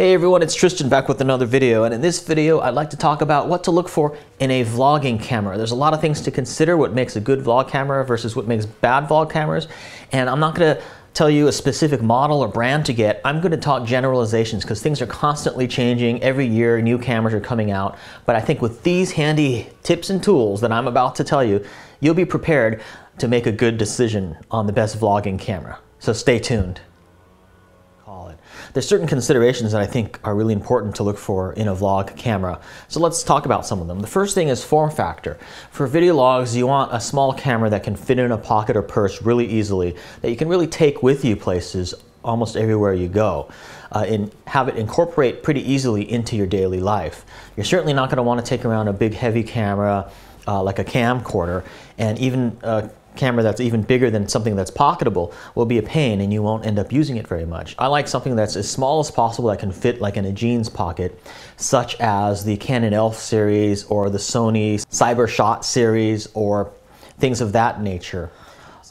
Hey everyone, it's Tristan back with another video, and in this video I'd like to talk about what to look for in a vlogging camera. There's a lot of things to consider, what makes a good vlog camera versus what makes bad vlog cameras, and I'm not going to tell you a specific model or brand to get. I'm going to talk generalizations because things are constantly changing. Every year new cameras are coming out, but I think with these handy tips and tools that I'm about to tell you, you'll be prepared to make a good decision on the best vlogging camera. So stay tuned. There's certain considerations that I think are really important to look for in a vlog camera. So let's talk about some of them. The first thing is form factor. For video logs, you want a small camera that can fit in a pocket or purse really easily, that you can really take with you places almost everywhere you go, and have it incorporate pretty easily into your daily life. You're certainly not going to want to take around a big heavy camera like a camcorder, and even a camera that's even bigger than something that's pocketable will be a pain and you won't end up using it very much. I like something that's as small as possible that can fit like in a jeans pocket, such as the Canon ELPH series or the Sony CyberShot series or things of that nature.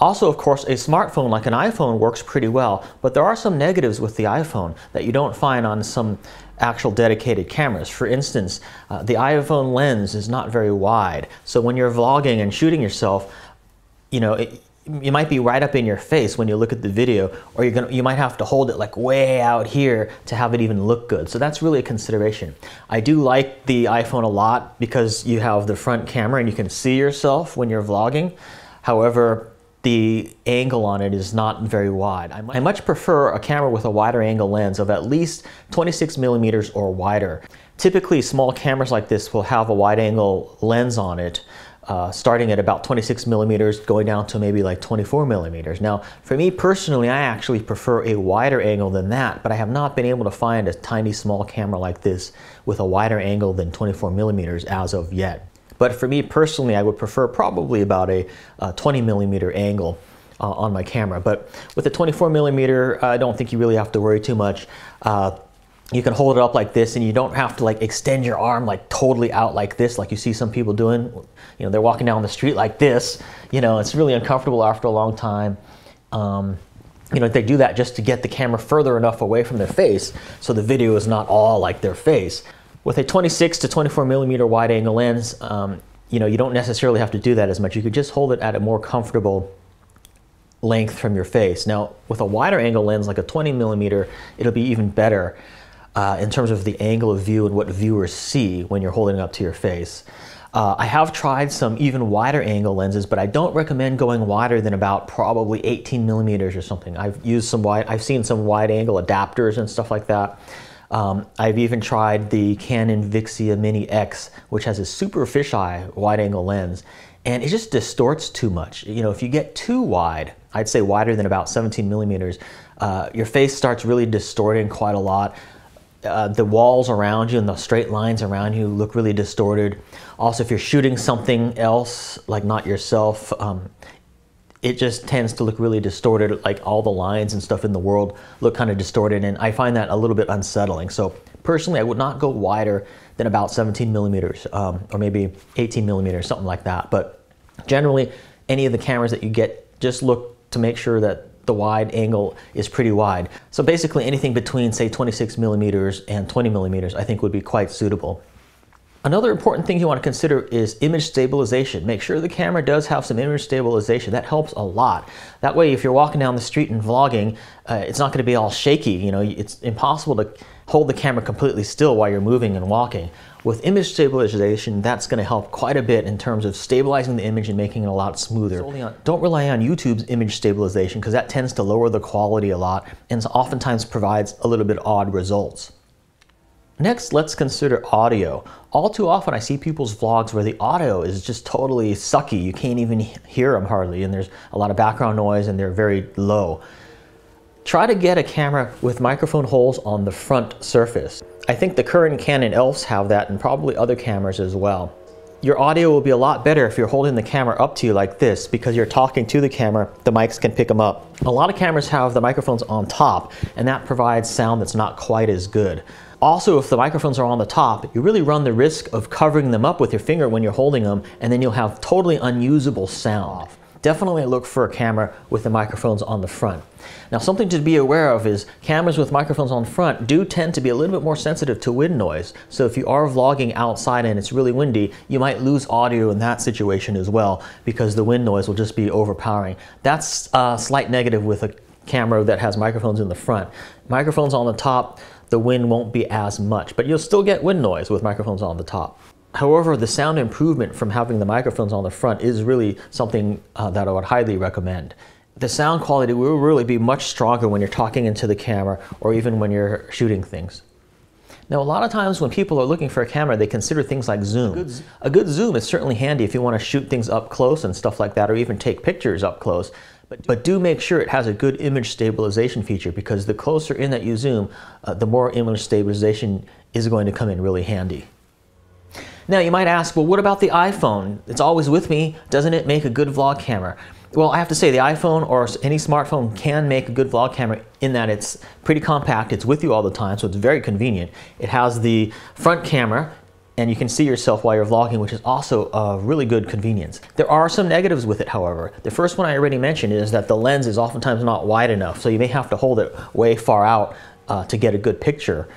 Also, of course, a smartphone like an iPhone works pretty well, but there are some negatives with the iPhone that you don't find on some actual dedicated cameras. For instance, the iPhone lens is not very wide, so when you're vlogging and shooting yourself, you know, you might be right up in your face when you look at the video, or you might have to hold it like way out here to have it even look good. So that's really a consideration. I do like the iPhone a lot because you have the front camera and you can see yourself when you're vlogging. However, the angle on it is not very wide. I much prefer a camera with a wider angle lens of at least 26 millimeters or wider. Typically, small cameras like this will have a wide angle lens on it, starting at about 26 millimeters, going down to maybe like 24 millimeters. Now, for me personally, I actually prefer a wider angle than that, but I have not been able to find a tiny small camera like this with a wider angle than 24 millimeters as of yet. But for me personally, I would prefer probably about a 20 millimeter angle on my camera. But with a 24 millimeter, I don't think you really have to worry too much. You can hold it up like this and you don't have to like extend your arm like totally out like this, like you see some people doing. You know, they're walking down the street like this. You know, it's really uncomfortable after a long time. You know, they do that just to get the camera further enough away from their face so the video is not all like their face. With a 26 to 24 millimeter wide angle lens, you know, you don't necessarily have to do that as much. You could just hold it at a more comfortable length from your face. Now, with a wider angle lens like a 20 millimeter, it'll be even better in terms of the angle of view and what viewers see when you're holding it up to your face. I have tried some even wider angle lenses, but I don't recommend going wider than about probably 18 millimeters or something. I've seen some wide angle adapters and stuff like that. I've even tried the Canon Vixia Mini X, which has a super fisheye wide angle lens, and it just distorts too much. You know, if you get too wide, I'd say wider than about 17 millimeters, your face starts really distorting quite a lot. The walls around you and the straight lines around you look really distorted. Also, if you're shooting something else, like not yourself, it just tends to look really distorted, like all the lines and stuff in the world look kind of distorted, and I find that a little bit unsettling. So personally, I would not go wider than about 17 millimeters, or maybe 18 millimeters, something like that. But generally, any of the cameras that you get, just look to make sure that the wide angle is pretty wide. So basically anything between, say, 26 millimeters and 20 millimeters I think would be quite suitable. Another important thing you want to consider is image stabilization. Make sure the camera does have some image stabilization. That helps a lot. That way, if you're walking down the street and vlogging, it's not going to be all shaky. You know, it's impossible to hold the camera completely still while you're moving and walking. With image stabilization, that's going to help quite a bit in terms of stabilizing the image and making it a lot smoother. Don't rely on YouTube's image stabilization because that tends to lower the quality a lot and oftentimes provides a little bit odd results. Next, let's consider audio. All too often I see people's vlogs where the audio is just totally sucky. You can't even hear them hardly, and there's a lot of background noise and they're very low. Try to get a camera with microphone holes on the front surface. I think the current Canon ELPHs have that, and probably other cameras as well. Your audio will be a lot better if you're holding the camera up to you like this, because you're talking to the camera, the mics can pick them up. A lot of cameras have the microphones on top, and that provides sound that's not quite as good. Also, if the microphones are on the top, you really run the risk of covering them up with your finger when you're holding them, and then you'll have totally unusable sound. definitely look for a camera with the microphones on the front. Now, something to be aware of is cameras with microphones on front do tend to be a little bit more sensitive to wind noise. So if you are vlogging outside and it's really windy, you might lose audio in that situation as well because the wind noise will just be overpowering. That's a slight negative with a camera that has microphones in the front. Microphones on the top, the wind won't be as much, but you'll still get wind noise with microphones on the top. However, the sound improvement from having the microphones on the front is really something that I would highly recommend. The sound quality will really be much stronger when you're talking into the camera or even when you're shooting things. Now, a lot of times when people are looking for a camera, they consider things like zoom. A good zoom is certainly handy if you want to shoot things up close and stuff like that, or even take pictures up close. But do make sure it has a good image stabilization feature, because the closer in that you zoom, the more image stabilization is going to come in really handy. Now, you might ask, well, what about the iPhone? It's always with me. Doesn't it make a good vlog camera? Well, I have to say the iPhone or any smartphone can make a good vlog camera in that it's pretty compact, it's with you all the time, so it's very convenient. It has the front camera, and you can see yourself while you're vlogging, which is also a really good convenience. There are some negatives with it, however. The first one I already mentioned is that the lens is oftentimes not wide enough, so you may have to hold it way far out to get a good picture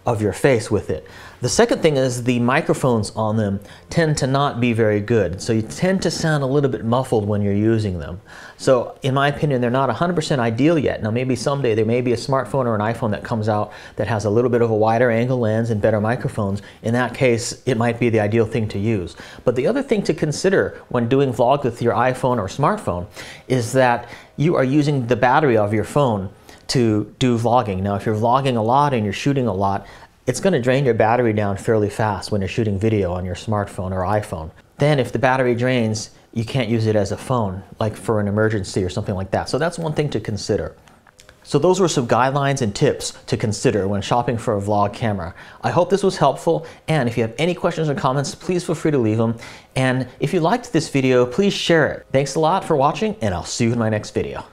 of your face with it. The second thing is the microphones on them tend to not be very good, so you tend to sound a little bit muffled when you're using them. So in my opinion, they're not 100% ideal yet. Now, maybe someday there may be a smartphone or an iPhone that comes out that has a little bit of a wider angle lens and better microphones. In that case, it might be the ideal thing to use. But the other thing to consider when doing vlogs with your iPhone or smartphone is that you are using the battery of your phone to do vlogging. Now, if you're vlogging a lot and you're shooting a lot, it's going to drain your battery down fairly fast when you're shooting video on your smartphone or iPhone. Then if the battery drains, you can't use it as a phone, like for an emergency or something like that. So that's one thing to consider. So those were some guidelines and tips to consider when shopping for a vlog camera. I hope this was helpful, and if you have any questions or comments, please feel free to leave them. And if you liked this video, please share it. Thanks a lot for watching, and I'll see you in my next video.